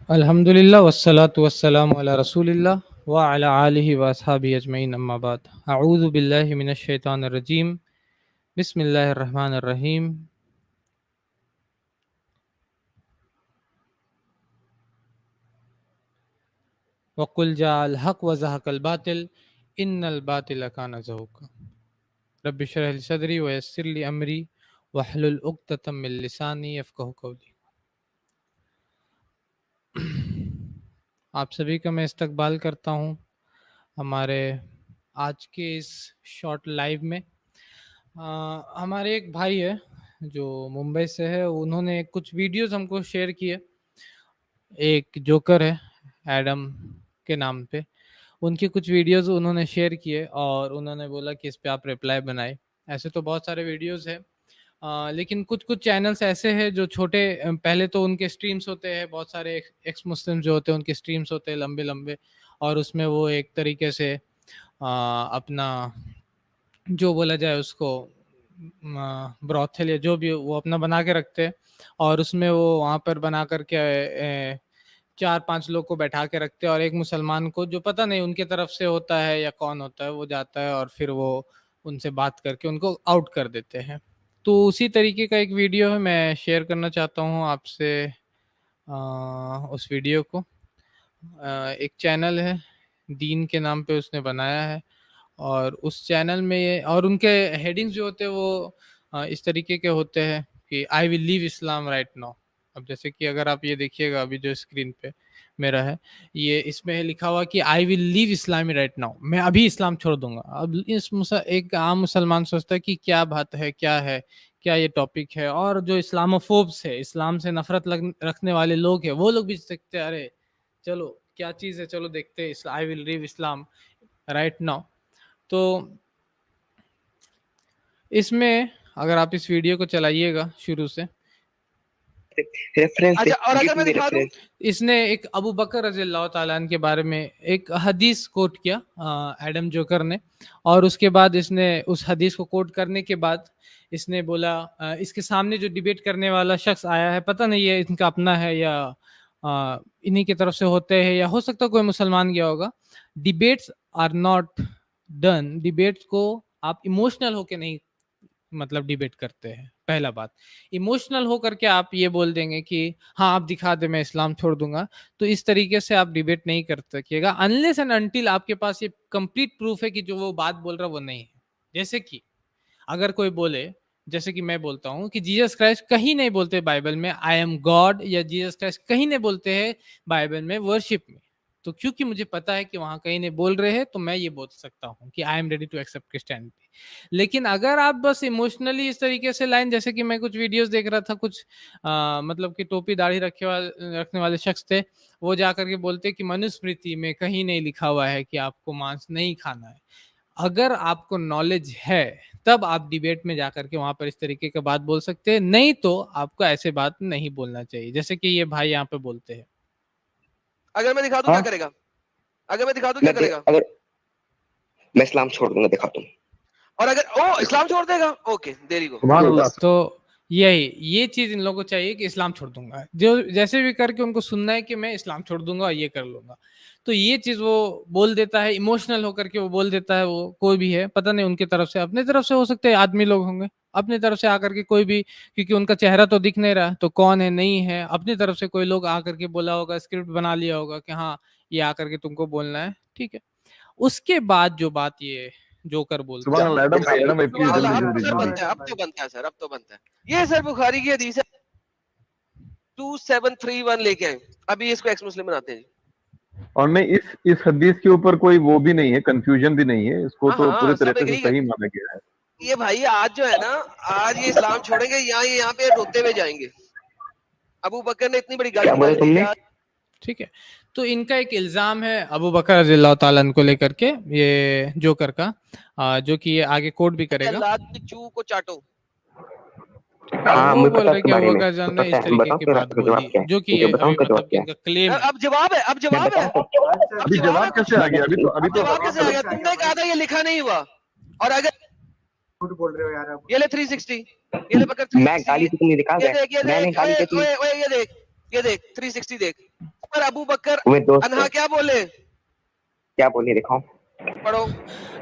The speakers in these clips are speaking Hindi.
अल्हम्दुलिल्लाह वस्सलातु वस्सलामु अला रसूलिल्लाह व अला आलिहि व अस्हाबिहि अजमईन अम्मा बाद। अऊज़ु बिल्लाहि मिनश शैतानिर रजीम। बिस्मिल्लाहिर रहमानिर रहीम। वकुल जाअल हक़ व ज़हक़ल बातिल इन्नल बातिल काना ज़हूक़ा। रब्बि इश्रह ली सदरी व यस्सिर ली अमरी वहलुल उक़दतम मिन लिसानी यफ़क़हू क़ौली। आप सभी का मैं इस्तकबाल करता हूँ हमारे आज के इस शॉर्ट लाइव में। हमारे एक भाई है जो मुंबई से है, उन्होंने कुछ वीडियोस हमको शेयर किए। एक जोकर है एडम के नाम पे, उनकी कुछ वीडियोस उन्होंने शेयर किए और उन्होंने बोला कि इस पे आप रिप्लाई बनाए। ऐसे तो बहुत सारे वीडियोस है, लेकिन कुछ कुछ चैनल्स ऐसे हैं जो छोटे, पहले तो उनके स्ट्रीम्स होते हैं, बहुत सारे एक्स मुस्लिम जो होते हैं उनके स्ट्रीम्स होते हैं लंबे लंबे, और उसमें वो एक तरीके से अपना जो बोला जाए उसको ब्रॉथल या जो भी वो अपना बना के रखते हैं, और उसमें वो वहाँ पर बना करके 4-5 लोग को बैठा के रखते हैं और एक मुसलमान को जो पता नहीं उनके तरफ से होता है या कौन होता है वो जाता है और फिर वो उनसे बात करके उनको आउट कर देते हैं। तो उसी तरीके का एक वीडियो है, मैं शेयर करना चाहता हूँ आपसे उस वीडियो को। एक चैनल है दीन के नाम पे उसने बनाया है, और उस चैनल में ये और उनके हेडिंग्स जो होते हैं वो इस तरीके के होते हैं कि I will leave Islam right now. अब जैसे कि अगर आप ये देखिएगा अभी जो स्क्रीन पे मेरा है, ये इसमें है लिखा हुआ कि I will leave Islami right now, मैं अभी इस्लाम छोड़ दूंगा। अब एक आम मुसलमान सोचता है कि क्या बात है, क्या है, क्या ये टॉपिक है। और जो इस्लामोफोब्स है, इस्लाम से नफरत रखने वाले लोग हैं, वो लोग भी सोचते हैं अरे चलो क्या चीज़ है, चलो देखते हैं, I will leave Islam right now. तो इसमें अगर आप इस वीडियो को चलाइएगा शुरू से, रेफरेंस अच्छा, और अगर मैं गिव मी दिखा दूं, रेफरेंस। इसने एक अबू बकर रज़ियल्लाहु ताला अन्हु के बारे में एक हदीस कोट किया एडम जोकर ने, और उसके बाद इसने उस हदीस को कोट करने के बाद इसने बोला इसके सामने जो डिबेट करने वाला शख्स आया है, पता नहीं ये इनका अपना है या इन्हीं की तरफ से होते हैं या हो सकता है कोई मुसलमान गया होगा। Debates are not done, debates को आप इमोशनल होके नहीं मतलब डिबेट करते हैं। पहला बात, इमोशनल होकर के आप ये बोल देंगे कि हाँ आप दिखा दे मैं इस्लाम छोड़ दूंगा, तो इस तरीके से आप डिबेट नहीं कर सकिएगा अनलेस एंड अनटिल आपके पास ये कंप्लीट प्रूफ है कि जो वो बात बोल रहा है वो नहीं है। जैसे कि अगर कोई बोले, जैसे कि मैं बोलता हूँ कि जीसस क्राइस्ट कहीं नहीं बोलते बाइबल में आई एम गॉड, या जीसस क्राइस्ट कहीं नहीं बोलते हैं बाइबल में वर्शिप में, तो क्योंकि मुझे पता है कि वहां कहीं नहीं बोल रहे हैं तो मैं ये बोल सकता हूँ कि I am ready to accept Christianity. लेकिन अगर आप बस इमोशनली इस तरीके से लाइन, जैसे कि मैं कुछ वीडियोस देख रहा था, कुछ मतलब कि टोपी दाढ़ी रखने वाले शख्स थे, वो जा करके बोलते कि मनुस्मृति में कहीं नहीं लिखा हुआ है कि आपको मांस नहीं खाना है। अगर आपको नॉलेज है तब आप डिबेट में जाकर के वहां पर इस तरीके की बात बोल सकते हैं, नहीं तो आपको ऐसे बात नहीं बोलना चाहिए जैसे कि ये भाई यहाँ पे बोलते हैं। अगर मैं दिखा दूं क्या करेगा? अगर मैं दिखा दूं क्या करेगा? अगर मैं इस्लाम छोड़ दूंगा, दिखा दूं। और अगर ओ इस्लाम छोड़ देगा, ओके देयर यू गो। सुभान अल्लाह। तो ये चीज इन लोगों को चाहिए कि इस्लाम छोड़ दूंगा, जो जैसे भी करके उनको सुनना है कि मैं इस्लाम छोड़ दूंगा और ये कर लूंगा। तो ये चीज वो बोल देता है, इमोशनल होकर के वो बोल देता है। वो कोई भी है, पता नहीं उनकी तरफ से, अपनी तरफ से हो सकते हैं आदमी लोग होंगे, अपनी तरफ से आकर के कोई भी, क्योंकि उनका चेहरा तो दिख नहीं रहा तो कौन है नहीं है, अपनी तरफ से कोई लोग आकर के बोला होगा, स्क्रिप्ट बना लिया होगा कि हाँ ये आकर के तुमको बोलना है, ठीक है। उसके बाद जो बात ये जोकर बोलता है, एडम भाई, एडम भाई, प्लीज सुभान जल्दी अल्लाह, अब जल्दी सर जल्दी। बनता है, अब तो बनता है सर, अब तो बनता है। ये सर बुखारी की हदीस है 2731 लेके आए, अभी इसको एक्स मुस्लिम बनाते हैं जी। और नहीं, इस हदीस के ऊपर कोई वो भी नहीं है, कंफ्यूजन भी नहीं है, इसको तो पूरे सब तरीके से एग्री सही कर। माना गया है। ये भाई आज जो है ना, आज ये इस्लाम छोड़ेंगे, यहाँ पे रोते हुए जाएंगे। अबू बकर ने इतनी बड़ी क्या गलती बोला कर दी तुमने? आज। ठीक है। तो इनका एक इल्जाम है अबू बकर रज़ियल्लाहु ताला अन्हु को लेकर के, ये जोकर का, जो कि ये आगे कोट भी करेगा। अल्लाह की चू को चाटो। हाँ, वो मुझे बोल पता है रहे उसके कि अबू बारे में, बकर जान मुझे ने पता इस है। तरीके बताओ की फिर बात आपका जवाब बोली, क्या है, जो कि ठीक है, ये बताओ अभी उसका जवाब मतलब कि क्या है। इनका क्लेम है। अब जवाब है, अब मैं जवाब है, बताऊं फिर? अब अभी जवाब है जवाब कैसे आ गया? अभी तो जवाब कैसे आ गया? तुमने कहा था ये लिखा नहीं हुआ, और अगर झूठ बोल रहे हो यार आप। ये ले 360, ये ले बकर मैं 360, गाली तो तुमने दिखा ये गया, देख, ये मैंने देख, गाली ओए कैसी? ओए ओए, ये देख 360 देख। पर अबू बकर तुम्हें दोस्त अनहा क्या बोले? क्या बोले दिखाओ। पढ़ो।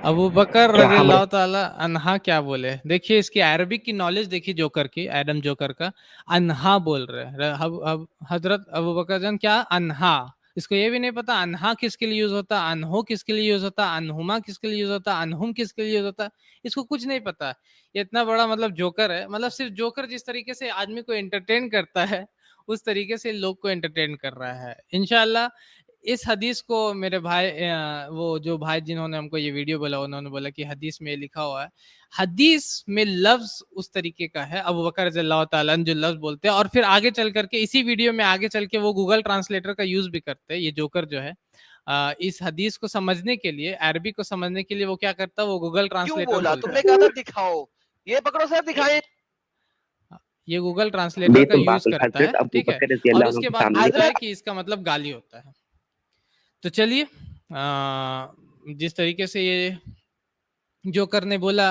अबू बकर क्या हमारे रज़ियल्लाहु ताला अन्हा क्या बोले? देखिए इसकी अरबिक की नॉलेज देखिए जोकर की, एडम जोकर का। अन्हा बोल रहे हैं। हजरत अबू बकर जान क्या अन्हा? इसको ये भी नहीं पता अन्हा किसके लिए यूज होता, अनहो किसके लिए यूज होता, अनहुमा किसके लिए यूज होता, अनहुम किसके लिए यूज होता। इसको कुछ नहीं पता। ये इतना बड़ा मतलब जोकर है, मतलब सिर्फ जोकर जिस तरीके से आदमी को एंटरटेन करता है उस तरीके से लोग को एंटरटेन कर रहा है। इंशाल्लाह इस हदीस को मेरे भाई वो जो भाई जिन्होंने हमको ये वीडियो बोला उन्होंने बोला कि हदीस में लिखा हुआ है। हदीस में लफ्ज उस तरीके का है अबू बकर रज़ियल्लाहु ताला अन्हु जो लफ्ज बोलते हैं, और फिर आगे चल करके इसी वीडियो में आगे चल के वो गूगल ट्रांसलेटर का यूज भी करते हैं। ये जोकर जो है इस हदीस को समझने के लिए, अरबी को समझने के लिए वो क्या करता है, वो गूगल क्यों ट्रांसलेटर बोला? खोलता तुमने है। कहा था दिखाओ। ये पकड़ो सर, दिखाएं। ये गूगल ट्रांसलेटर का यूज बेतुल करता हजरत है, अबू ठीक है, बकर रजी और अल्लाह अन्हु उसके के बाद सामने बोलता लिखा। है हजरत कि इसका मतलब गाली होता है। तो चलिए जिस तरीके से ये जोकर ने बोला,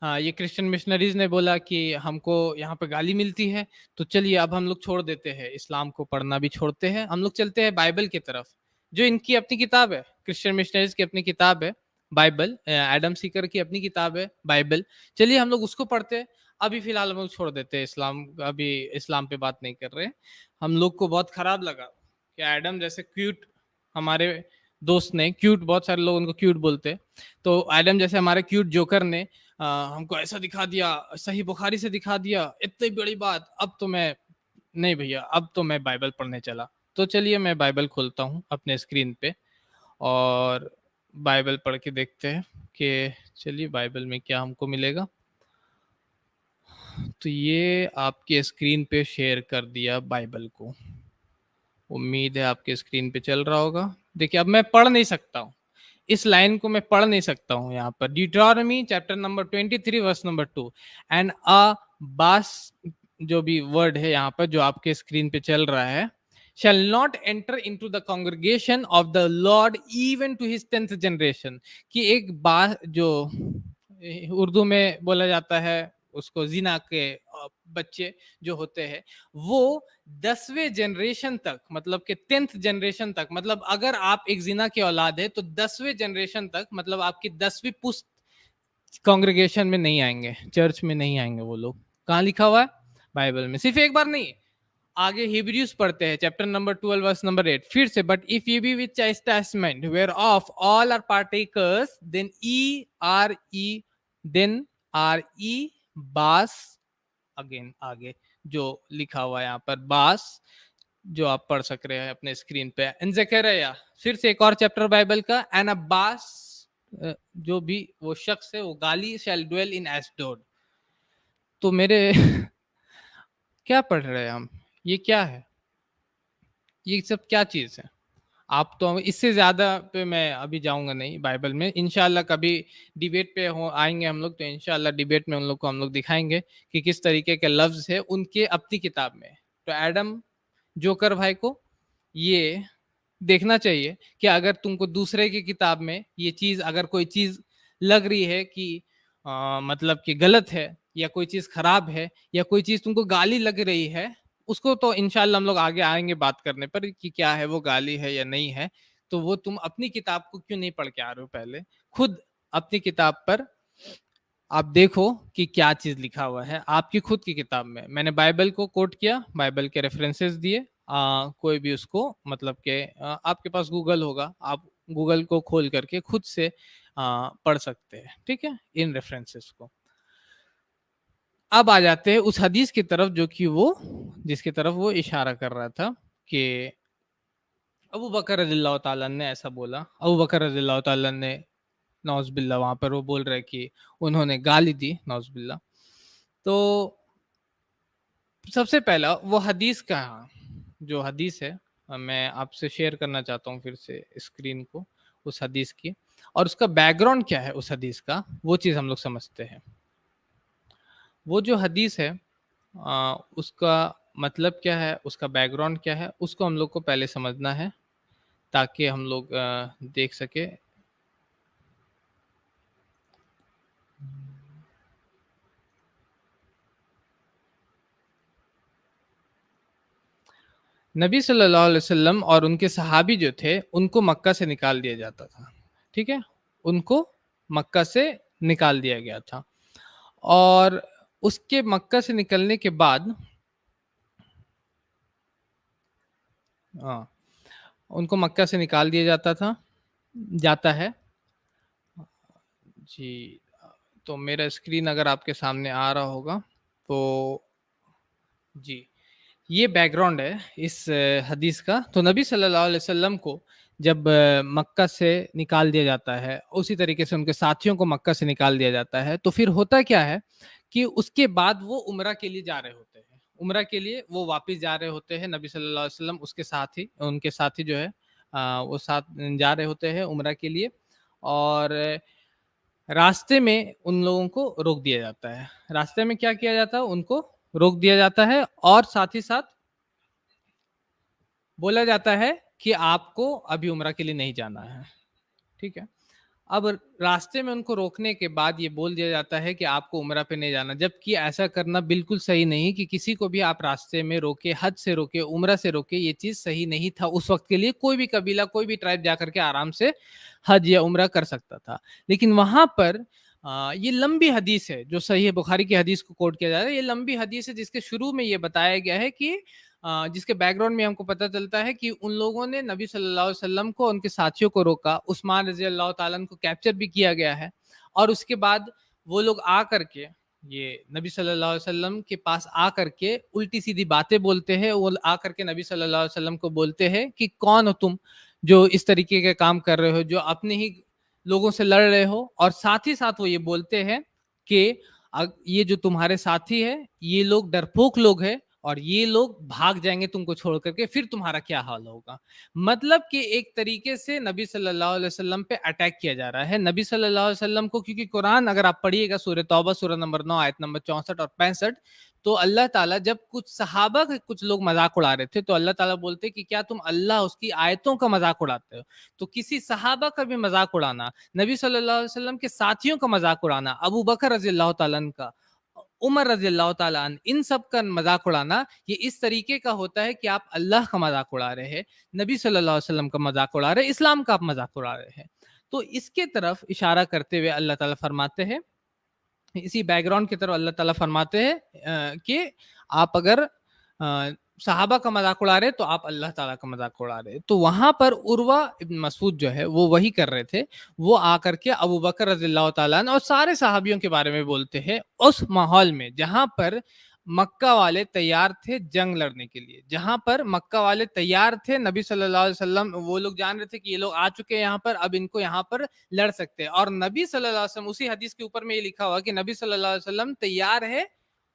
ये क्रिश्चियन मिशनरीज ने बोला कि हमको यहाँ पे गाली मिलती है, तो चलिए अब हम लोग छोड़ देते हैं, इस्लाम को पढ़ना भी छोड़ते हैं, हम लोग चलते हैं बाइबल की तरफ, जो इनकी अपनी किताब है, क्रिश्चियन मिशनरीज की अपनी किताब है बाइबल, एडम सीकर की अपनी किताब है बाइबल। चलिए हम लोग उसको पढ़ते हैं। अभी फिलहाल हम लोग छोड़ देते हैं इस्लाम, अभी इस्लाम पे बात नहीं कर रहे हैं। हम लोग को बहुत खराब लगा कि एडम जैसे क्यूट हमारे दोस्त ने, क्यूट बहुत सारे लोग उनको क्यूट बोलते हैं, तो एडम जैसे हमारे क्यूट जोकर ने हमको ऐसा दिखा दिया, सही बुखारी से दिखा दिया, इतनी बड़ी बात। अब तो मैं नहीं भैया, अब तो मैं बाइबल पढ़ने चला। तो चलिए मैं बाइबल खोलता हूँ अपने स्क्रीन पे और बाइबल पढ़ के देखते हैं कि चलिए बाइबल में क्या हमको मिलेगा। तो ये आपके स्क्रीन पे शेयर कर दिया बाइबल को, उम्मीद है आपके स्क्रीन पे चल रहा होगा। देखिए अब मैं पढ़ नहीं सकता हूँ, इस लाइन को मैं पढ़ नहीं सकता हूँ। यहाँ पर Deuteronomy chapter number 23 verse number 2 and a बास, जो भी वर्ड है यहाँ पर जो आपके स्क्रीन पे चल रहा है, shall not enter into the congregation of the Lord even to his 10th generation। कि एक बात जो उर्दू में बोला जाता है उसको, जिना के बच्चे जो होते हैं वो 10वें जनरेशन तक, मतलब कि 10th जनरेशन तक, मतलब अगर आप एक जिना की औलाद है तो 10वें जनरेशन तक, मतलब आपकी 10वीं पुश्त कांग्रेगेशन में नहीं आएंगे, चर्च में नहीं आएंगे वो लोग। कहाँ लिखा हुआ है? बाइबल में। सिर्फ एक बार नहीं, आगे हिब्रूज पढ़ते हैं चैप्टर नंबर 12 वर्स नंबर 8 फिर से, but if you be with chastisement where of all are partakers then are ye बास, अगेन आगे जो लिखा हुआ है यहाँ पर बास, जो आप पढ़ सक रहे हैं अपने स्क्रीन पे। इन जकरिया, फिर से एक और चैप्टर बाइबल का, एन अब्बास, जो भी वो शख्स है वो गाली शैल ड्वेल इन एस्डोड। तो मेरे क्या पढ़ रहे हैं हम? ये क्या है? ये सब क्या चीज है? आप तो, इससे ज्यादा पे मैं अभी जाऊंगा नहीं बाइबल में। इंशाल्लाह कभी डिबेट पे हो आएंगे हम लोग, तो इंशाल्लाह डिबेट में उन लोग को हम लोग दिखाएंगे कि किस तरीके के लफ्ज है उनके अपनी किताब में। तो एडम जोकर भाई को ये देखना चाहिए कि अगर तुमको दूसरे की किताब में ये चीज, अगर कोई चीज लग रही है कि मतलब कि गलत है या कोई चीज खराब है या कोई चीज तुमको गाली लग रही है, उसको तो इंशाल्लाह हम लोग आगे आएंगे बात करने पर कि क्या है वो गाली है या नहीं है। तो वो तुम अपनी किताब को क्यों नहीं पढ़ के आ रहे हो? पहले खुद अपनी किताब पर आप देखो कि क्या चीज लिखा हुआ है आपकी खुद की किताब में। मैंने बाइबल को कोट किया, बाइबल के रेफरेंसेस दिए, कोई भी उसको मतलब के आपके पास गूगल होगा, आप गूगल को खोल करके खुद से पढ़ सकते हैं, ठीक है, इन रेफरेंसेस को। अब आ जाते हैं उस हदीस की तरफ जो कि वो, जिसकी तरफ वो इशारा कर रहा था कि अबू बकर रज़ियल्लाहु ताला ने ऐसा बोला। अबू बकर रज़ियल्लाहु ताला ने नौज़बिल्ला, वहां पर वो बोल रहे कि उन्होंने गाली दी, नौज़बिल्ला। तो सबसे पहला वो हदीस का, जो हदीस है मैं आपसे शेयर करना चाहता हूँ फिर से स्क्रीन को, उस हदीस की, और उसका बैकग्राउंड क्या है उस हदीस का, वो चीज़ हम लोग समझते हैं। वो जो हदीस है उसका मतलब क्या है, उसका बैकग्राउंड क्या है, उसको हम लोग को पहले समझना है ताकि हम लोग देख सके। नबी सल्लल्लाहु अलैहि वसल्लम और उनके सहाबी जो थे उनको मक्का से निकाल दिया जाता था, ठीक है, उनको मक्का से निकाल दिया गया था। और उसके मक्का से निकलने के बाद उनको मक्का से निकाल दिया जाता है जी। तो मेरा स्क्रीन अगर आपके सामने आ रहा होगा तो जी, ये बैकग्राउंड है इस हदीस का। तो नबी सल्लल्लाहु अलैहि वसल्लम को जब मक्का से निकाल दिया जाता है, उसी तरीके से उनके साथियों को मक्का से निकाल दिया जाता है, तो फिर होता क्या है कि उसके बाद वो उम्रा के लिए जा रहे होते हैं। उम्रा के लिए वो वापस जा रहे होते हैं, नबी सल्लल्लाहु अलैहि वसल्लम उसके साथी उनके साथी जो है वो साथ जा रहे होते हैं उम्रा के लिए। और रास्ते में उन लोगों को रोक दिया जाता है। रास्ते में क्या किया जाता है? उनको रोक दिया जाता है और साथ ही साथ बोला जाता है कि आपको अभी उम्रा के लिए नहीं जाना है, ठीक है। अब रास्ते में उनको रोकने के बाद ये बोल दिया जाता है कि आपको उम्रा पे नहीं जाना, जबकि ऐसा करना बिल्कुल सही नहीं कि किसी को भी आप रास्ते में रोके, हज से रोके, उम्रा से रोके, ये चीज सही नहीं था उस वक्त के लिए। कोई भी कबीला, कोई भी ट्राइब जाकर के आराम से हज या उम्रा कर सकता था। लेकिन वहां पर ये लंबी हदीस है, जो सही है, बुखारी की हदीस को कोट किया जा रहा है। ये लंबी हदीस है जिसके शुरू में ये बताया गया है कि जिसके बैकग्राउंड में हमको पता चलता है कि उन लोगों ने नबी सल्लल्लाहु अलैहि वसल्लम को, उनके साथियों को रोका। उस्मान रजी अल्लाह ताला को कैप्चर भी किया गया है और उसके बाद वो लोग आ करके ये नबी सल्लल्लाहु अलैहि वसल्लम के पास आ करके उल्टी सीधी बातें बोलते हैं। वो आ करके नबी सल्लल्लाहु अलैहि वसल्लम को बोलते हैं कि कौन हो तुम जो इस तरीके के काम कर रहे हो, जो अपने ही लोगों से लड़ रहे हो। और साथ ही साथ वो ये बोलते हैं कि ये जो तुम्हारे साथी है ये लोग डरपोक लोग हैं और ये लोग भाग जाएंगे तुमको छोड़ करके, फिर तुम्हारा क्या हाल होगा। मतलब कि एक तरीके से नबी सल्लल्लाहु अलैहि वसल्लम पे अटैक किया जा रहा है। नबी सल्लल्लाहु अलैहि वसल्लम को, क्योंकि कुरान अगर आप पढ़िएगा सूरह तौबा सूरह नंबर 9 आयत नंबर 64 और 65, तो अल्लाह ताला जब कुछ सहाबा के कुछ लोग मजाक उड़ा रहे थे तो अल्लाह ताला बोलते कि क्या तुम अल्लाह उसकी आयतों का मजाक उड़ाते हो। तो किसी सहाबा का भी मजाक उड़ाना, नबी सल्लल्लाहु अलैहि वसल्लम के साथियों का मजाक उड़ाना, अबू बकर रजी अल्लाह तआला का, उमर रजी अल्लाह तआला इन सब का मजाक उड़ाना, ये इस तरीके का होता है कि आप अल्लाह का मजाक उड़ा रहे हैं, नबी सल्लल्लाहु अलैहि वसल्लम का मजाक उड़ा रहे हैं, इस्लाम का आप मजाक उड़ा रहे हैं। तो इसके तरफ इशारा करते हुए अल्लाह ताला फरमाते हैं, इसी बैकग्राउंड की तरफ अल्लाह ताला फरमाते हैं कि आप अगर सहाबा का मजाक उड़ा रहे तो आप अल्लाह ताला का मजाक उड़ा रहे। तो वहां पर उर्वा इब्न मसूद जो है वो वही कर रहे थे। वो आकर के अबू बकर रज़ियल्लाहु ताला अन्हु और सारे सहाबियों के बारे में बोलते हैं उस माहौल में जहां पर मक्का वाले तैयार थे जंग लड़ने के लिए, जहां पर मक्का वाले तैयार थे। नबी सल्लल्लाहु अलैहि वसल्लम, वो लोग जान रहे थे कि ये लोग आ चुके हैं यहाँ पर, अब इनको यहाँ पर लड़ सकते हैं। और नबी सल्लल्लाहु अलैहि वसल्लम, उसी हदीस के ऊपर में ये लिखा हुआ कि नबी सल्लल्लाहु अलैहि वसल्लम तैयार है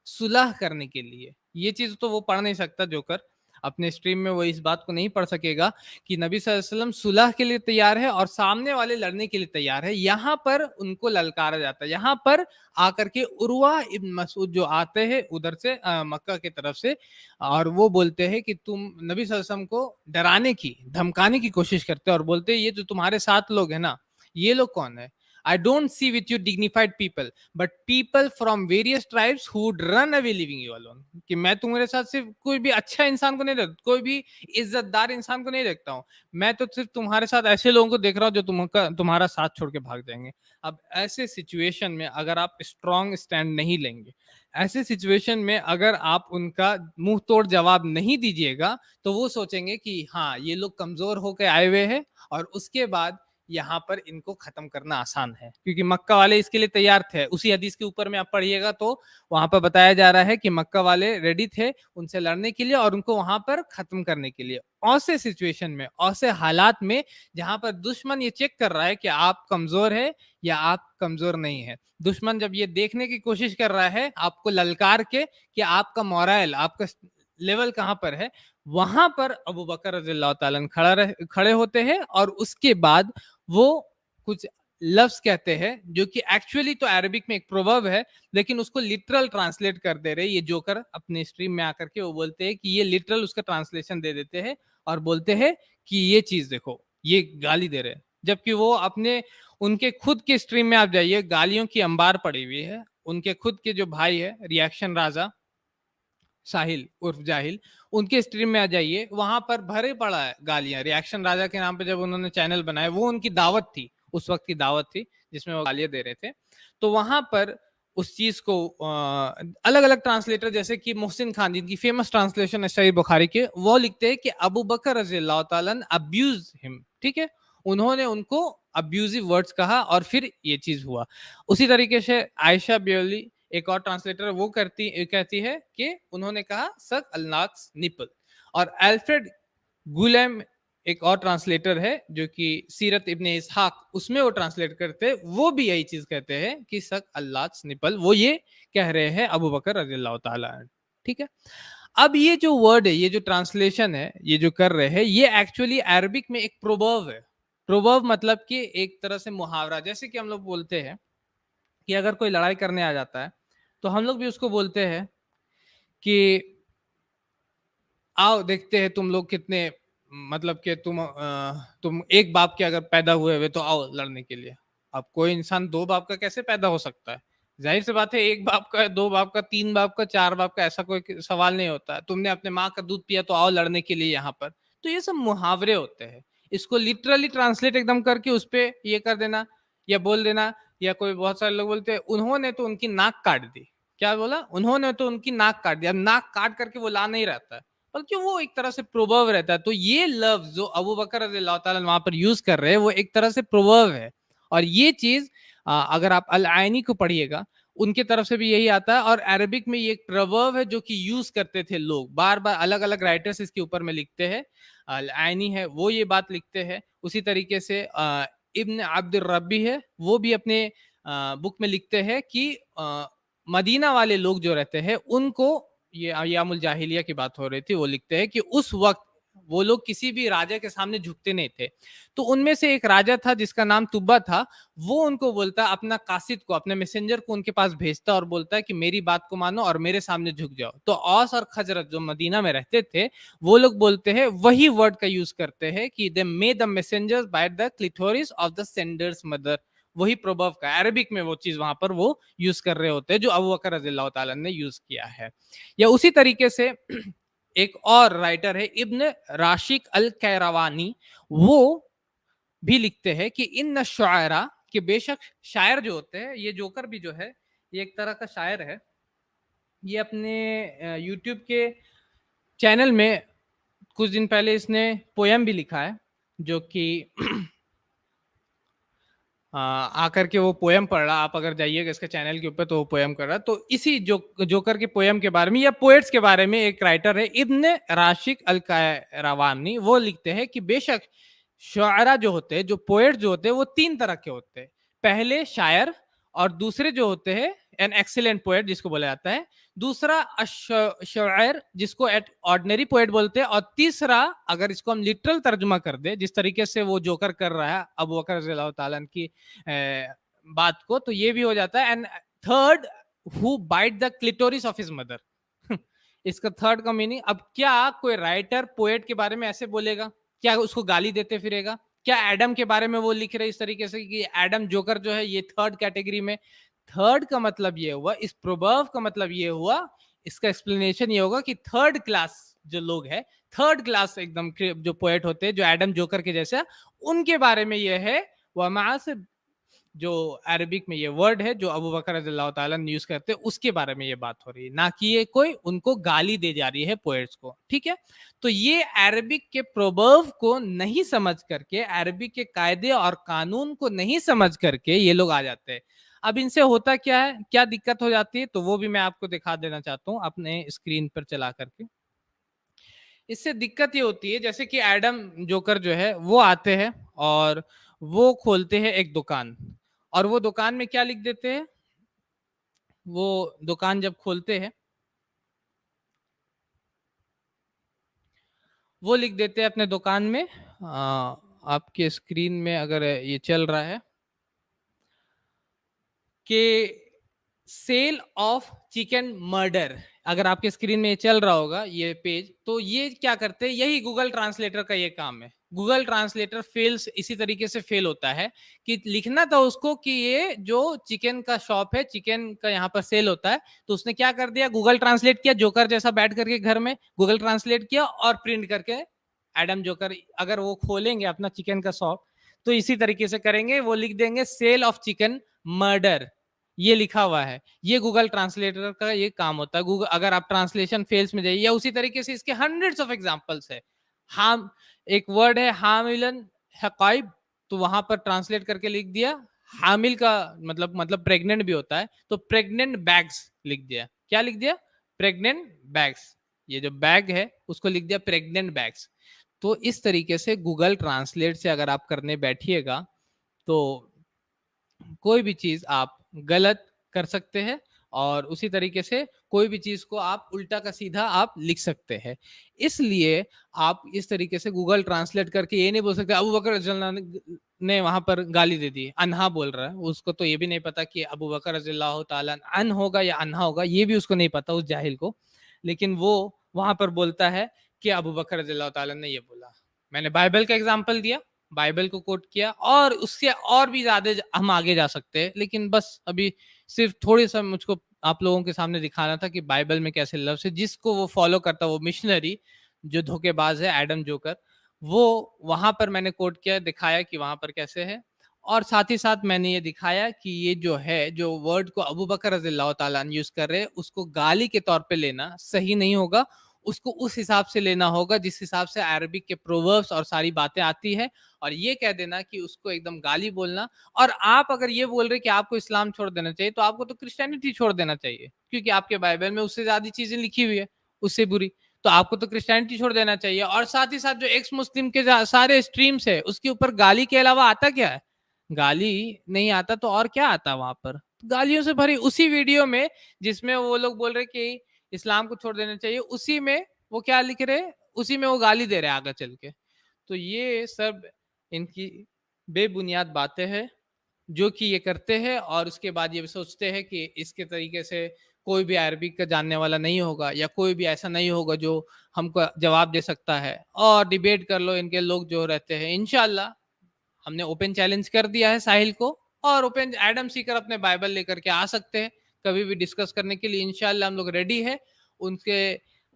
सुलह करने के लिए। ये चीज तो वो पढ़ नहीं सकता, जोकर अपने स्ट्रीम में वो इस बात को नहीं पढ़ सकेगा कि नबी सल्लल्लाहु अलैहि वसल्लम सुलह के लिए तैयार है और सामने वाले लड़ने के लिए तैयार है। यहाँ पर उनको ललकारा जाता है। यहाँ पर आकर के उर्वा इब्न मसूद जो आते हैं उधर से मक्का की तरफ से, और वो बोलते हैं कि तुम नबी सल्लल्लाहु अलैहि वसल्लम को डराने की, धमकाने की कोशिश करते हैं और बोलते हैं ये जो तुम्हारे साथ लोग हैं ना, ये लोग कौन है? I don't see with you dignified people, but people from various tribes who would run away leaving you alone. कि मैं तुम्हारे साथ सिर्फ कोई भी अच्छा इंसान को नहीं देखता, कोई भी इज्जतदार इंसान को नहीं देखता हूँ। मैं तो सिर्फ तुम्हारे साथ ऐसे लोगों को देख रहा हूँ जो तुम्हारा साथ छोड़ के भाग जाएंगे। अब ऐसे सिचुएशन में अगर आप स्ट्रॉन्ग स्टैंड नहीं लेंगे, ऐसे सिचुएशन में अगर आप उनका मुंह तोड़ जवाब नहीं दीजिएगा, तो वो सोचेंगे कि हाँ ये लोग कमजोर होकर आए हुए हैं और उसके बाद यहाँ पर इनको खत्म करना आसान है, क्योंकि मक्का वाले इसके लिए तैयार थे। उसी हदीस के ऊपर में आप पढ़िएगा तो वहां पर बताया जा रहा है कि मक्का वाले रेडी थे उनसे लड़ने के लिए और उनको वहां पर खत्म करने के लिए। ऐसे सिचुएशन में, ऐसे हालात में जहां पर दुश्मन ये चेक कर रहा है कि आप कमजोर है या आप कमजोर नहीं है, दुश्मन जब ये देखने की कोशिश कर रहा है आपको ललकार के कि आपका मोरल, आपका लेवल कहां पर है, वहां पर अबू बकर रज़ियल्लाहु ताला अन्हु खड़े होते हैं और उसके बाद वो कुछ लफ्ज कहते हैं जो कि एक्चुअली तो अरबिक में एक प्रोवर्ब है, लेकिन उसको लिटरल ट्रांसलेट कर दे रहे। ये जोकर अपने स्ट्रीम में आकर के वो बोलते हैं कि ये लिटरल उसका ट्रांसलेशन दे देते हैं और बोलते हैं कि ये चीज देखो, ये गाली दे रहे हैं, जबकि वो अपने उनके खुद के स्ट्रीम में आप जाइए, गालियों की अंबार पड़ी हुई है। उनके खुद के जो भाई है रिएक्शन राजा, साहिल उर्फ जाहिल, उनके स्ट्रीम में आ जाइए, वहां पर भरे पड़ा है गालियां। रिएक्शन राजा के नाम पे जब उन्होंने चैनल बनाया, वो उनकी दावत थी, उस वक्त की दावत थी जिसमें वो गालियां दे रहे थे। तो वहां पर उस चीज को अलग अलग ट्रांसलेटर जैसे कि मोहसिन खान, जिनकी फेमस ट्रांसलेशन है सही बुखारी के, वो लिखते हैं कि अबू बकर रज़ी अल्लाह तआला अब्यूज हिम, ठीक है, उन्होंने उनको अब्यूजिव वर्ड्स कहा और फिर ये चीज हुआ। उसी तरीके से आयशा ब्योली एक और ट्रांसलेटर, वो कहती है कि उन्होंने कहा सक अल्लाहस निपल। और अल्फ्रेड गुलेम एक और ट्रांसलेटर है जो कि सीरत इब्ने इसहाक, उसमें वो ट्रांसलेट करते हैं, वो भी यही चीज कहते हैं कि सक अल्लाहस निपल, वो ये कह रहे हैं अबू बकर रज़ियल्लाहु ताला अन्हु, ठीक है। अब ये जो वर्ड है, ये जो ट्रांसलेशन है, ये जो कर रहे हैं, ये एक्चुअली अरबिक में एक प्रोवर्ब है। प्रोवर्ब मतलब कि एक तरह से मुहावरा, जैसे कि हम लोग बोलते हैं कि अगर कोई लड़ाई करने आ जाता है तो हम लोग भी उसको बोलते हैं कि आओ देखते हैं तुम लोग कितने, मतलब कि तुम एक बाप के अगर पैदा हुए हुए तो आओ लड़ने के लिए। अब कोई इंसान दो बाप का कैसे पैदा हो सकता है? जाहिर सी बात है, एक बाप का, दो बाप का, तीन बाप का, चार बाप का, ऐसा कोई सवाल नहीं होता है। तुमने अपने माँ का दूध पिया तो आओ लड़ने के लिए यहाँ पर। तो ये सब मुहावरे होते हैं, इसको लिटरली ट्रांसलेट एकदम करके उस पर ये कर देना या बोल देना, या कोई बहुत सारे लोग बोलते हैं उन्होंने तो उनकी नाक काट दी। क्या बोला? उन्होंने तो उनकी नाक काट दी। अब नाक काट करके वो ला नहीं रहता है, बल्कि वो एक तरह से प्रोवर्ब रहता है। तो ये लफ्ज जो अबू बकर रज़ियल्लाहु ताला वहां पर यूज कर रहे हैं, वो एक तरह से प्रोवर्ब है। और ये चीज अगर आप अल आइनी को पढ़िएगा, उनके तरफ से भी यही आता है। और अरबिक में ये एक प्रोवर्ब है जो कि यूज करते थे लोग, बार बार अलग अलग राइटर्स इसके ऊपर में लिखते हैं। अल आइनी है वो ये बात लिखते हैं। उसी तरीके से इब्न अब्दुर रब्बी है, वो भी अपने बुक में लिखते हैं कि मदीना वाले लोग जो रहते हैं उनको, ये अय्यामुल जाहिलिया की बात हो रही थी, वो लिखते हैं कि उस वक्त वो लोग किसी भी राजा के सामने झुकते नहीं थे। तो उनमें से एक राजा था जिसका नाम तुब्बा था, वो उनको बोलता, अपना कासिद को, अपने मैसेंजर को उनके पास भेजता और बोलता है कि मेरी बात को मानो और मेरे सामने झुक जाओ। तो औस और खजरत जो मदीना में रहते थे, वो लोग बोलते हैं, वही वर्ड का यूज करते हैं कि they made the messengers by the clitoris of the Sanders mother. वही प्रोवर्ब का अरबिक में वो चीज वहां पर वो यूज कर रहे होते हैं जो अबू बकर रज़ियल्लाहु ताला ने यूज किया है। या उसी तरीके से एक और राइटर है इब्न राशिक अल कैरावानी, वो भी लिखते हैं कि इन शुआरा, कि बेशक शायर जो होते हैं, ये जोकर भी जो है ये एक तरह का शायर है। ये अपने यूट्यूब के चैनल में कुछ दिन पहले इसने पोयम भी लिखा है, जो कि आकर के वो पोयम पढ़ रहा। आप अगर जाइएगा इसके चैनल के ऊपर तो वो पोयम कर रहा। तो इसी जोकर के पोयम के बारे में या पोएट्स के बारे में एक राइटर है इब्न राशिक अल कैरावानी, वो लिखते हैं कि बेशक शुआरा जो होते हैं, जो पोएट जो होते हैं, वो तीन तरह के होते हैं। पहले शायर, और दूसरे जो होते हैं एन एक्सीलेंट पोएट जिसको बोला जाता है, दूसरा शायर जिसको ऑर्डिनरी पोएट बोलते हैं, और तीसरा अगर इसको हम लिटरल तर्जुमा कर दे जिस तरीके से वो जोकर कर रहा है अबू बकर रज़ियल्लाहु ताला की बात को, तो ये भी हो जाता है। And third, who bit the clitoris of his mother. इसका थर्ड का मीनिंग, अब क्या कोई राइटर पोएट के बारे में ऐसे बोलेगा? क्या उसको गाली देते फिरेगा? क्या एडम के बारे में वो लिख रहे इस तरीके से कि एडम जोकर जो है ये थर्ड कैटेगरी में? थर्ड का मतलब ये हुआ, इस प्रोवर्ब का मतलब ये हुआ, इसका एक्सप्लेनेशन ये होगा कि थर्ड क्लास जो लोग हैं, थर्ड क्लास एकदम जो पोएट होते हैं, जो एडम जोकर के जैसा, उनके बारे में ये है। वमा से जो अरबिक में ये वर्ड है जो अबू बकर रज़ियल्लाहु ताला यूज करते हैं, उसके बारे में ये बात हो रही है, ना कि ये कोई उनको गाली दे जा रही है पोएट्स को, ठीक है। तो ये अरबिक के प्रोवर्ब को नहीं समझ करके, अरबिक के कायदे और कानून को नहीं समझ करके ये लोग आ जाते हैं। अब इनसे होता क्या है, क्या दिक्कत हो जाती है, तो वो भी मैं आपको दिखा देना चाहता हूँ अपने स्क्रीन पर चला करके। इससे दिक्कत ये होती है, जैसे कि एडम जोकर जो है वो आते हैं और वो खोलते हैं एक दुकान, और वो दुकान में क्या लिख देते हैं, वो दुकान जब खोलते हैं वो लिख देते हैं अपने दुकान में, आपके स्क्रीन में अगर ये चल रहा है कि सेल ऑफ चिकन मर्डर, अगर आपके स्क्रीन में चल रहा होगा ये पेज, तो ये क्या करते हैं, यही गूगल ट्रांसलेटर का ये काम है। गूगल ट्रांसलेटर फेल्स इसी तरीके से फेल होता है कि लिखना था उसको कि ये जो चिकन का शॉप है, चिकन का यहाँ पर सेल होता है, तो उसने क्या कर दिया, गूगल ट्रांसलेट किया, जोकर जैसा बैठ करके घर में गूगल ट्रांसलेट किया और प्रिंट करके एडम जोकर, अगर वो खोलेंगे अपना चिकन का शॉप तो इसी तरीके से करेंगे, वो लिख देंगे सेल ऑफ चिकन मर्डर, ये लिखा हुआ है। ये गूगल ट्रांसलेटर का ये काम होता है। गूगल, अगर आप ट्रांसलेशन फेल्स में जाइए, या उसी तरीके से इसके हंड्रेड्स ऑफ एग्जांपल्स है। हाम, एक वर्ड है हामिलन हकाइब, तो वहां पर ट्रांसलेट करके लिख दिया हामिल का मतलब प्रेग्नेंट भी होता है, तो प्रेग्नेंट बैग्स लिख दिया। क्या लिख दिया? Pregnant bags. ये जो बैग है उसको लिख दिया प्रेग्नेंट बैग्स। तो इस तरीके से गूगल ट्रांसलेट से अगर आप करने बैठिएगा तो कोई भी चीज आप गलत कर सकते हैं, और उसी तरीके से कोई भी चीज को आप उल्टा का सीधा आप लिख सकते हैं। इसलिए आप इस तरीके से गूगल ट्रांसलेट करके ये नहीं बोल सकते अबू बकर रज़ियल्लाहु ने वहां पर गाली दे दी, अन्हा बोल रहा है, उसको तो ये भी नहीं पता कि अबू बकर रज़ियल्लाहु ताला अन होगा या अन्हा होगा, ये भी उसको नहीं पता, उस जाहिल को। लेकिन वो वहां पर बोलता है कि अबू बकर रज़ियल्लाहु ताला ने ये बोला। मैंने बाइबल का एग्जाम्पल दिया, बाइबल को कोट किया, और उससे और भी ज्यादा हम आगे जा सकते हैं, लेकिन बस अभी सिर्फ थोड़ी सा मुझको आप लोगों के सामने दिखाना था कि बाइबल में कैसे लफ्ज है। जिसको वो फॉलो करता, वो मिशनरी जो धोखेबाज है एडम जोकर, वो वहां पर मैंने कोट किया, दिखाया कि वहां पर कैसे है। और साथ ही साथ मैंने ये दिखाया कि ये जो है, जो वर्ड को अबू बकर रज़ियल्लाहु ताला अन्हु यूज कर रहे हैं, उसको गाली के तौर पे लेना सही नहीं होगा। उसको उस हिसाब से लेना होगा जिस हिसाब से अरबिक के प्रोवर्ब्स और सारी बातें आती है, और ये कह देना कि उसको एकदम गाली बोलना। और आप अगर ये बोल रहे कि आपको इस्लाम छोड़ देना चाहिए, तो आपको तो क्रिश्चियनिटी छोड़ देना चाहिए, क्योंकि आपके बाइबल में उससे ज्यादा चीजें लिखी हुई है, उससे बुरी। तो आपको तो क्रिश्चियनिटी छोड़ देना चाहिए। और साथ ही साथ जो एक्स मुस्लिम के सारे स्ट्रीम्स है, उसके ऊपर गाली के अलावा आता क्या है? गाली नहीं आता तो और क्या आता वहां पर? गालियों से भरी उसी वीडियो में जिसमें वो लोग बोल रहे कि इस्लाम को छोड़ देना चाहिए, उसी में वो क्या लिख रहे, उसी में वो गाली दे रहे आगे चल के। तो ये सब इनकी बेबुनियाद बातें हैं जो कि ये करते हैं, और उसके बाद ये सोचते हैं कि इसके तरीके से कोई भी अरबिक का जानने वाला नहीं होगा, या कोई भी ऐसा नहीं होगा जो हमको जवाब दे सकता है। और डिबेट कर लो, इनके लोग जो रहते हैं। इंशाल्लाह हमने ओपन चैलेंज कर दिया है साहिल को, और ओपन एडम सीकर अपने बाइबल लेकर के आ सकते हैं कभी भी डिस्कस करने के लिए। इंशाल्लाह हम लोग रेडी है, उनके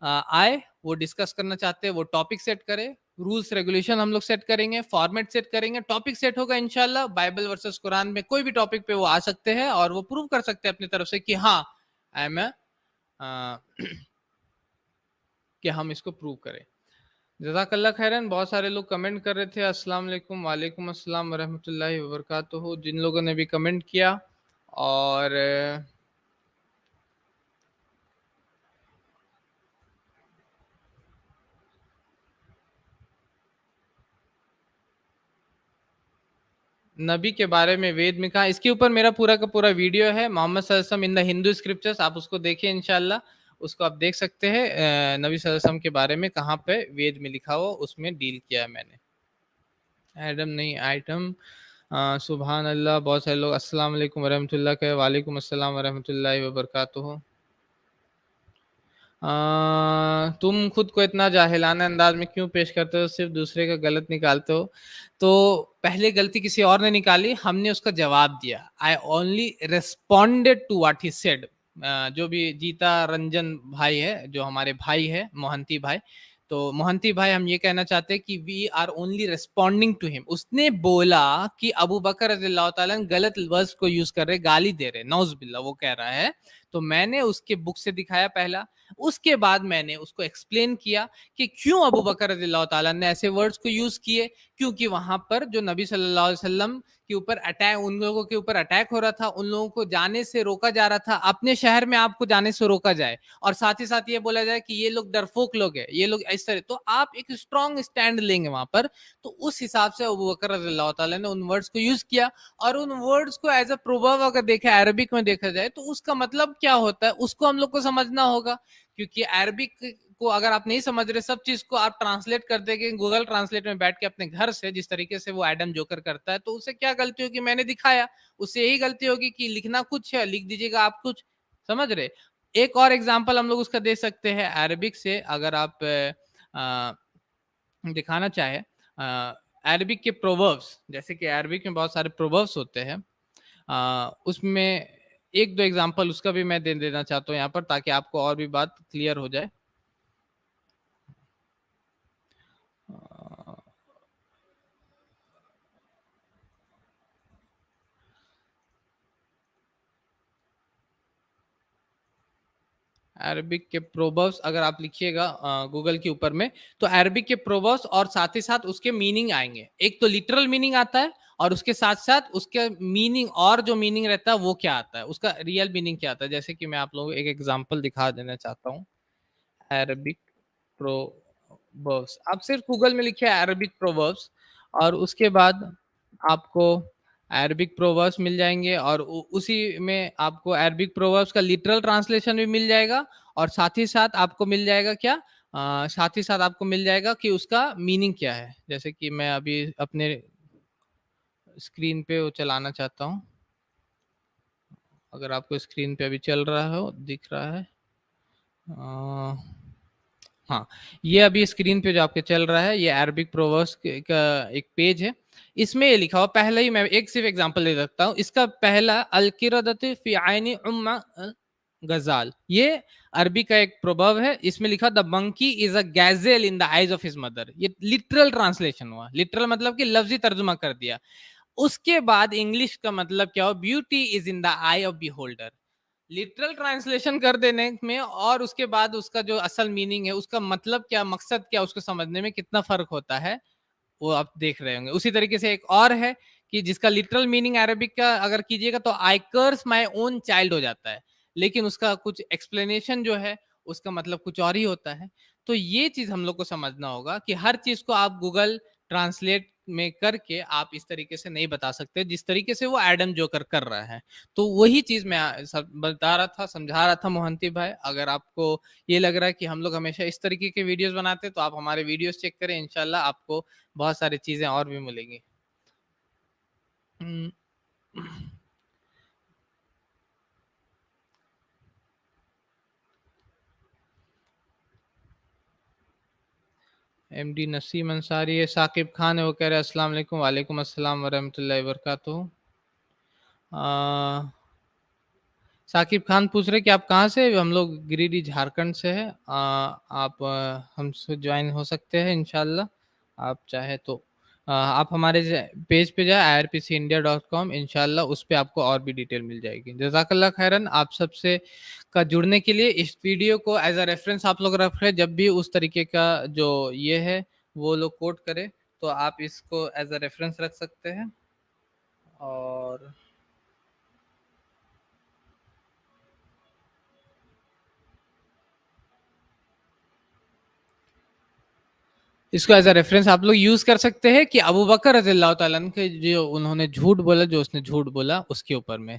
आए, वो डिस्कस करना चाहते हैं, वो टॉपिक सेट करे, रूल्स रेगुलेशन हम लोग सेट करेंगे, फॉर्मेट सेट करेंगे, टॉपिक सेट होगा इंशाल्लाह। बाइबल वर्सेस कुरान में कोई भी टॉपिक पे वो आ सकते हैं, और वो प्रूव कर सकते हैं अपनी तरफ से कि हाँ आई एम कि हम इसको प्रूव करें। जज़ाकल्लाह खैरन। बहुत सारे लोग कमेंट कर रहे थे। अस्सलाम वालेकुम। वालेकुम अस्सलाम वरहमतुल्लाहि वबरकातुहू। जिन लोगों ने भी कमेंट किया, और नबी के बारे में वेद में कहा, इसके ऊपर मेरा पूरा का पूरा वीडियो है, मोहम्मद सल्लल्लाहु अलैहि वसल्लम इन द हिंदू स्क्रिप्चर्स, आप उसको देखिए इंशाल्लाह। उसको आप देख सकते हैं, नबी सल्लल्लाहु अलैहि वसल्लम के बारे में कहाँ पे वेद में लिखा हुआ, उसमें डील किया है मैंने। एडम नहीं आइटम। सुभान अल्लाह। बहुत सारे लोग अस्सलाम वालेकुम वरहमतुल्लाह कहे। वालेकुम अस्सलाम वरहमतुल्लाहि वबरकातुहू। तुम खुद को इतना जाहिलाना अंदाज में क्यों पेश करते हो, सिर्फ दूसरे का गलत निकालते हो? तो पहले गलती किसी और ने निकाली, हमने उसका जवाब दिया। I only responded to what he said. जो भी जीता रंजन भाई है, जो हमारे भाई है मोहंती भाई, तो मोहंती भाई हम ये कहना चाहते हैं कि we are only responding to him. उसने बोला कि अबू बकर रज़ियल्लाहु ताला गलत वर्ड्स को यूज कर रहे, गाली दे रहे, नौज बिल्ला वो कह रहा है। तो मैंने उसके बुक से दिखाया पहला, उसके बाद मैंने उसको एक्सप्लेन किया कि क्यों अबू बकर रज़ियल्लाहु ताला ने ऐसे वर्ड्स को यूज किए। क्योंकि वहां पर जो नबी सल्लल्लाहु अलैहि वसल्लम के ऊपर अटैक, उन लोगों के ऊपर अटैक हो रहा था, उन लोगों को जाने से रोका जा रहा था, अपने शहर में आपको जाने से रोका जाए, और साथ ही साथ ये बोला जाए कि ये लोग डरपोक लोग हैं, ये लोग इस तरह, तो आप एक स्ट्रॉन्ग स्टैंड लेंगे वहां पर। तो उस हिसाब से अबू बकर रज़ियल्लाहु ताला ने उन वर्ड्स को यूज किया। और उन वर्ड्स को एज अ प्रोवर्ब अगर देखा, अरबिक में देखा जाए, तो उसका मतलब क्या होता है उसको हम लोग को समझना होगा। क्योंकि अरबिक को अगर आप नहीं समझ रहे, सब चीज को आप ट्रांसलेट कर देंगे गूगल ट्रांसलेट में बैठ के अपने घर से, जिस तरीके से वो एडम जोकर करता है, तो उससे क्या गलती होगी? मैंने दिखाया, उससे यही गलती होगी कि लिखना कुछ है, लिख दीजिएगा आप कुछ। समझ रहे? एक और एग्जाम्पल हम लोग उसका दे सकते हैं अरबिक से, अगर आप दिखाना चाहे। अरबिक के प्रोवर्ब्स, जैसे कि अरबिक में बहुत सारे प्रोवर्ब्स होते हैं, उसमें एक दो एग्जांपल उसका भी मैं दे देना चाहता हूँ यहाँ पर, ताकि आपको और भी बात क्लियर हो जाए। अरबिक के प्रोवर्ब्स अगर आप लिखिएगा गूगल के ऊपर में, तो अरबिक के प्रोवर्ब्स और साथ ही साथ उसके मीनिंग आएंगे। एक तो लिटरल मीनिंग आता है, और उसके साथ साथ उसके मीनिंग, और जो मीनिंग रहता है वो क्या आता है, उसका रियल मीनिंग क्या आता है। जैसे कि मैं आप लोगों को एक एग्जांपल दिखा देना चाहता हूँ। अरबिक प्रोवर्ब्स, आप सिर्फ गूगल में लिखिए अरबिक प्रोवर्ब्स, और उसके बाद आपको अरबिक प्रोवर्ब्स मिल जाएंगे, और उसी में आपको अरबिक प्रोवर्ब्स का लिटरल ट्रांसलेशन भी मिल जाएगा, और साथ ही साथ आपको मिल जाएगा क्या, साथ ही साथ आपको मिल जाएगा कि उसका मीनिंग क्या है। जैसे कि मैं अभी अपने स्क्रीन पे वो चलाना चाहता हूँ, अगर आपको स्क्रीन पे अभी चल रहा हो, दिख रहा है, हाँ, ये अभी स्क्रीन पे जो आपके चल रहा है, ये अरबिक प्रोवर्ब्स का एक पेज है। इसमें ये लिखा हुआ, पहले ही मैं एक सिर्फ एग्जांपल दे सकता हूँ। इसका पहला अल-किरदत फी आइनी उम्मा गजाल, ये अरबी का एक प्रोवर्ब है। इसमें लिखा the monkey is a gazelle in the eyes of his mother. ये लिटरल ट्रांसलेशन हुआ, लिटरल मतलब कि लफ्जी तर्जुमा कर दिया। उसके बाद इंग्लिश का मतलब क्या हो, beauty is in the I of beholder. Literal translation कर देने में और उसके बाद उसका जो असल मीनिंग है, उसका मतलब क्या, मकसद क्या, उसको समझने में कितना फर्क होता है, वो आप देख रहे होंगे। उसी तरीके से एक और है कि जिसका लिटरल मीनिंग अरेबिक का अगर कीजिएगा तो आई कर्स माय ओन चाइल्ड हो जाता है, लेकिन उसका कुछ एक्सप्लेनेशन जो है उसका मतलब कुछ और ही होता है। तो ये चीज हम लोग को समझना होगा कि हर चीज को आप गूगल ट्रांसलेट में करके आप इस तरीके से नहीं बता सकते जिस तरीके से वो एडम जोकर कर रहा है। तो वही चीज मैं बता रहा था, समझा रहा था मोहंती भाई। अगर आपको ये लग रहा है कि हम लोग हमेशा इस तरीके के वीडियोस बनाते हैं, तो आप हमारे वीडियोस चेक करें, इंशाल्लाह आपको बहुत सारी चीजें और भी मिलेंगी। एमडी नसीम अंसारी है, साकिब खान है, वो कह रहे हैं अस्सलाम वालेकुम। वालेकुम अस्सलाम वरहमतुल्लाहि वबरकातुहू। साकिब खान पूछ रहे कि आप कहाँ से, हम लोग गिरिडीह झारखंड से है। आप हमसे ज्वाइन हो सकते हैं इंशाल्लाह, आप चाहे तो। आप हमारे पेज पे जाए irpcindia.com, इंशाल्लाह उस पे आपको और भी डिटेल मिल जाएगी। जज़ाकल्लाह खैरन आप सबसे का जुड़ने के लिए। इस वीडियो को एज अ रेफरेंस आप लोग रख रहे, जब भी उस तरीके का जो ये है वो लोग कोट करे, तो आप इसको एज अ रेफरेंस रख सकते हैं। और इसको एज अ रेफरेंस आप लोग यूज कर सकते हैं कि अबू बकर रज़ियल्लाहु ताला अन्हु के जो उन्होंने झूठ बोला, जो उसने झूठ बोला उसके ऊपर में।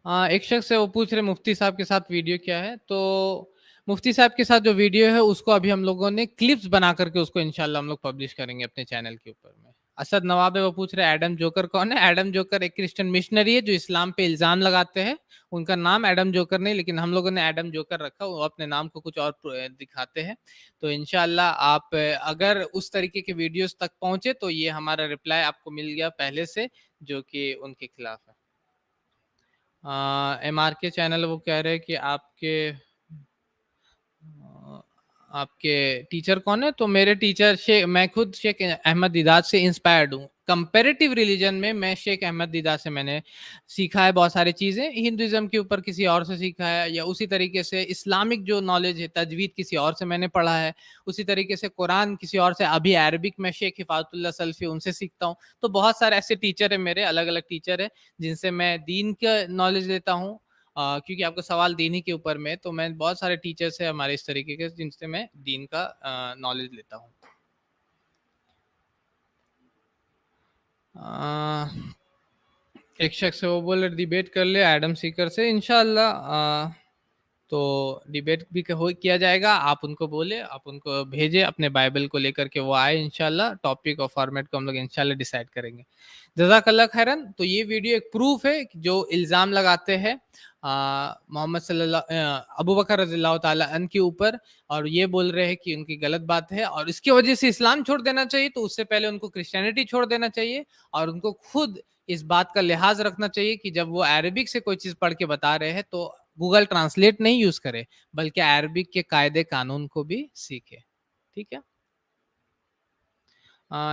एक शख्स है, वो पूछ रहे मुफ्ती साहब के साथ वीडियो क्या है। तो मुफ्ती साहब के साथ जो वीडियो है उसको अभी हम लोगों ने क्लिप्स बना करके उसको इंशाल्लाह हम लोग पब्लिश करेंगे अपने चैनल के ऊपर में। असद नवाब है, वो पूछ रहे एडम जोकर कौन है। एडम जोकर एक क्रिश्चियन मिशनरी है जो इस्लाम पे इल्जाम लगाते हैं। उनका नाम एडम जोकर नहीं, लेकिन हम लोगों ने एडम जोकर रखा, वो अपने नाम को कुछ और दिखाते हैं। तो इंशाल्लाह आप अगर उस तरीके के वीडियोस तक पहुंचे तो ये हमारा रिप्लाई आपको मिल गया पहले से, जो कि उनके खिलाफ है। MR के चैनल वो कह रहे हैं कि आपके टीचर कौन है। तो मेरे टीचर मैं खुद शेख अहमद दीदात से इंस्पायर्ड हूँ। कंपैरेटिव रिलीजन में मैं शेख अहमद दीदात से मैंने सीखा है बहुत सारी चीज़ें। हिंदुइज्म के ऊपर किसी और से सीखा है, या उसी तरीके से इस्लामिक जो नॉलेज है तजवीद किसी और से मैंने पढ़ा है, उसी तरीके से कुरान किसी और से। अभी अरबिक में शेख हिफातुल्लाह सल्फी उनसे सीखता हूँ। तो बहुत सारे ऐसे टीचर है मेरे, अलग अलग टीचर है जिनसे मैं दीन का नॉलेज लेता हूँ। क्योंकि आपका सवाल दीन ही के ऊपर में, तो मैं बहुत सारे टीचर्स हैं हमारे इस तरीके के जिनसे मैं दीन का नॉलेज लेता हूँ। एक शख्स है, वो बोले डिबेट कर ले एडम सीकर से। इंशाल्लाह तो डिबेट भी किया जाएगा। आप उनको बोले, आप उनको भेजे अपने बाइबल को लेकर के, वो आए इंशाल्लाह। टॉपिक और फॉर्मेट को हम लोग इंशाल्लाह डिसाइड करेंगे। जज़ाकल्लाह खैरन। तो ये वीडियो एक प्रूफ है जो इल्ज़ाम लगाते हैं मोहम्मद अबू बकर रज़ियल्लाहु ताला अन्हु के ऊपर, और ये बोल रहे हैं कि उनकी गलत बात है और इसकी वजह से इस्लाम छोड़ देना चाहिए, तो उससे पहले उनको क्रिश्चियनिटी छोड़ देना चाहिए और उनको खुद इस बात का लिहाज रखना चाहिए कि जब वो अरबिक से कोई चीज़ पढ़ के बता रहे हैं तो गूगल ट्रांसलेट नहीं यूज़ करे, बल्कि अरबिक के कायदे कानून को भी सीखे। ठीक है?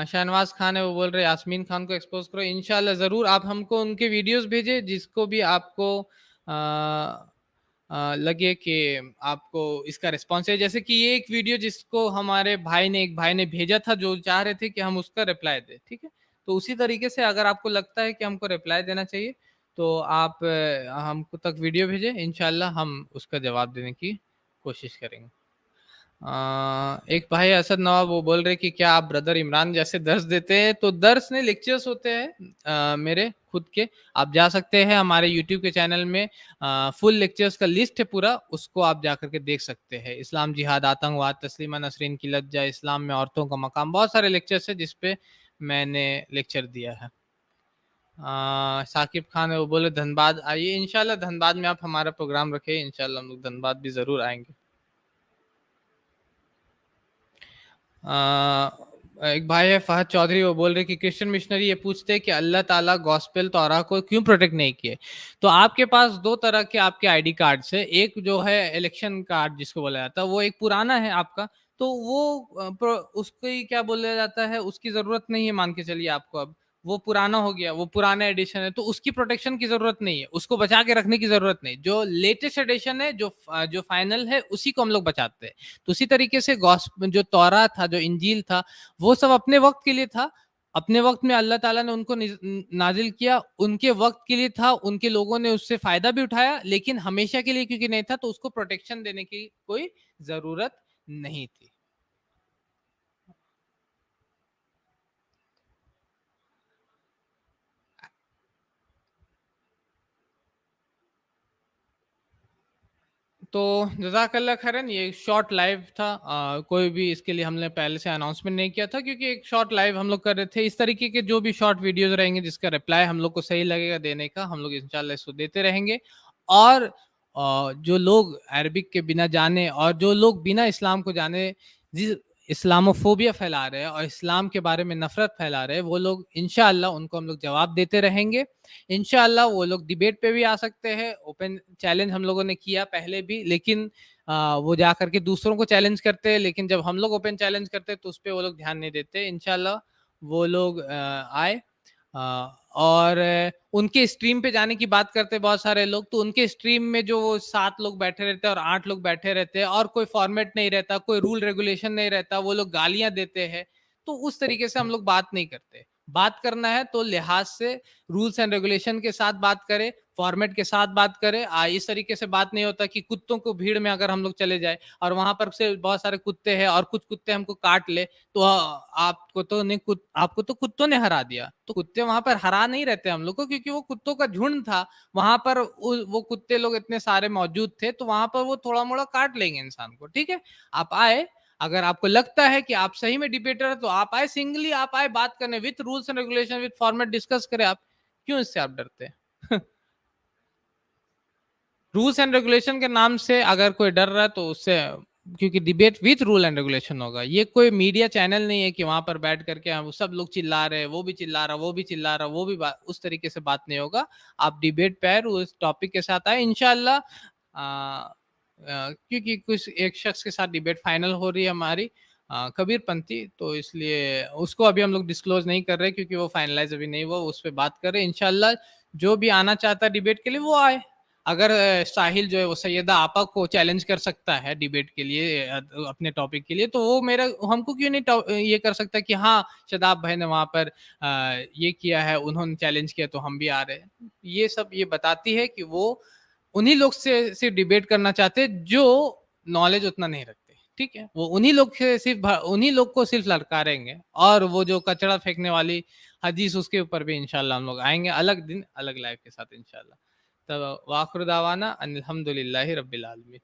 शहनवाज खान है, वो बोल रहे यास्मीन खान को एक्सपोज करो। इंशाल्लाह ज़रूर, आप हमको उनके वीडियोस भेजे जिसको भी आपको लगे कि आपको इसका रिस्पॉन्स है। जैसे कि ये एक वीडियो जिसको हमारे एक भाई ने भेजा था, जो चाह रहे थे कि हम उसका रिप्लाई दें। ठीक है, तो उसी तरीके से अगर आपको लगता है कि हमको रिप्लाई देना चाहिए तो आप हमको तक वीडियो भेजें, इंशाल्लाह हम उसका जवाब देने की कोशिश करेंगे। एक भाई असद नवाब, वो बोल रहे कि क्या आप ब्रदर इमरान जैसे दर्स देते हैं? तो दर्स नहीं, लेक्चर्स होते हैं मेरे खुद के। आप जा सकते हैं हमारे यूट्यूब के चैनल में, फुल लेक्चर्स का लिस्ट है पूरा, उसको आप जा करके देख सकते हैं। इस्लाम, जिहाद, आतंकवाद, तस्लीमा नसरीन की लज्जा, इस्लाम में औरतों का मकाम, बहुत सारे लेक्चर्स है जिसपे मैंने लेक्चर दिया है। साकिब खान है, वो बोले धनबाद आइए। इंशाल्लाह धनबाद में आप हमारा प्रोग्राम रखें, इंशाल्लाह हम लोग धनबाद भी ज़रूर आएंगे। एक भाई है फहद चौधरी, वो बोल रहे कि क्रिश्चियन मिशनरी ये पूछते हैं कि अल्लाह ताला गॉस्पेल तौरा को क्यों प्रोटेक्ट नहीं किए। तो आपके पास दो तरह के आपके आईडी कार्ड्स है, एक जो है इलेक्शन कार्ड जिसको बोला जाता है, वो एक पुराना है आपका, तो वो उसको ही क्या बोला जाता है, उसकी जरूरत नहीं है, मान के चलिए आपको अब वो पुराना हो गया, वो पुराना एडिशन है, तो उसकी प्रोटेक्शन की जरूरत नहीं है, उसको बचा के रखने की जरूरत नहीं। जो लेटेस्ट एडिशन है, जो फाइनल है, उसी को हम लोग बचाते हैं। तो उसी तरीके से जो तौरा था, जो इंजील था, वो सब अपने वक्त के लिए था, अपने वक्त में अल्लाह ताला ने उनको नाजिल किया, उनके वक्त के लिए था, उनके लोगों ने उससे फायदा भी उठाया, लेकिन हमेशा के लिए क्योंकि नहीं था, तो उसको प्रोटेक्शन देने की कोई जरूरत नहीं थी। तो जज़ाकल्लाह खैरन, ये शॉर्ट लाइव था। कोई भी इसके लिए हमने पहले से अनाउंसमेंट नहीं किया था, क्योंकि एक शॉर्ट लाइव हम लोग कर रहे थे। इस तरीके के जो भी शॉर्ट वीडियोस रहेंगे जिसका रिप्लाई हम लोग को सही लगेगा देने का, हम लोग इंशाल्लाह इसको देते रहेंगे। और जो लोग अरबिक के बिना जाने और जो लोग बिना इस्लाम को जाने इस्लामोफोबिया फैला रहे हैं और इस्लाम के बारे में नफरत फैला रहे हैं, वो लोग इंशाअल्लाह उनको हम लोग जवाब देते रहेंगे। इंशाअल्लाह वो लोग डिबेट पे भी आ सकते हैं। ओपन चैलेंज हम लोगों ने किया पहले भी, लेकिन वो जा करके दूसरों को चैलेंज करते हैं, लेकिन जब हम लोग ओपन चैलेंज करते हैं तो उस पर वो लोग ध्यान नहीं देते। इंशाअल्लाह वो लोग आए और उनके स्ट्रीम पे जाने की बात करते हैं बहुत सारे लोग, तो उनके स्ट्रीम में जो 7 लोग बैठे रहते हैं और 8 लोग बैठे रहते हैं और कोई फॉर्मेट नहीं रहता, कोई रूल रेगुलेशन नहीं रहता, वो लोग गालियां देते हैं, तो उस तरीके से हम लोग बात नहीं करते। बात करना है तो लिहाज से रूल्स एंड रेगुलेशन के साथ बात करें, फॉर्मेट के साथ बात करें। इस तरीके से बात नहीं होता कि कुत्तों को भीड़ में अगर हम लोग चले जाए और वहां पर से बहुत सारे कुत्ते हैं और कुछ कुत्ते हमको काट ले, तो आपको तो कुत्तों ने हरा दिया। तो कुत्ते वहां पर हरा नहीं रहते हम लोग को, क्योंकि वो कुत्तों का झुंड था वहां पर, वो कुत्ते लोग इतने सारे मौजूद थे, तो वहां पर वो थोड़ा मोड़ा काट लेंगे इंसान को। ठीक है, आप आए, अगर आपको लगता है कि आप सही में डिबेटर है तो आप आए, सिंगली आप आए बात करने, with rules and regulation, with format discuss करें। आप क्यों इससे आप डरते हैं? रूल्स एंड रेगुलेशन के नाम से अगर कोई डर रहा है तो उससे, क्योंकि debate with rule and regulation होगा। ये कोई मीडिया चैनल नहीं है कि वहां पर बैठ करके हम सब लोग चिल्ला रहे हैं, वो भी चिल्ला रहा, वो भी चिल्ला रहा, वो भी उस तरीके से बात नहीं होगा। आप डिबेट पे उस टॉपिक के साथ आए, इंशाल्लाह। क्योंकि कुछ एक शख्स के साथ डिबेट फाइनल हो रही है हमारी, कबीर पंथी, तो इसलिए उसको अभी हम लोग डिस्क्लोज नहीं कर रहे क्योंकि वो फाइनलाइज अभी नहीं हुआ, उस पर बात कर रहे हैं। इंशाल्लाह जो भी आना चाहता है डिबेट के लिए वो आए। अगर साहिल जो है वो सैयदा आपा को चैलेंज कर सकता है डिबेट के लिए, अपने टॉपिक के लिए, तो वो हमको क्यों नहीं ये कर सकता कि हाँ शदाब भाई ने वहां पर ये किया है, उन्होंने चैलेंज किया तो हम भी आ रहे हैं। ये सब ये बताती है कि वो उन्हीं लोग से सिर्फ डिबेट करना चाहते जो नॉलेज उतना नहीं रखते। ठीक है, वो उन्हीं लोग से सिर्फ उन्हीं लोग को सिर्फ ललकारेंगे, और वो जो कचरा फेंकने वाली हदीस, उसके ऊपर भी इंशाल्लाह हम लोग आएंगे अलग दिन अलग लाइव के साथ इंशाल्लाह। तब वाखिर दावाना अनिल हम्दुलिल्लाहि रब्बिल आलमीन।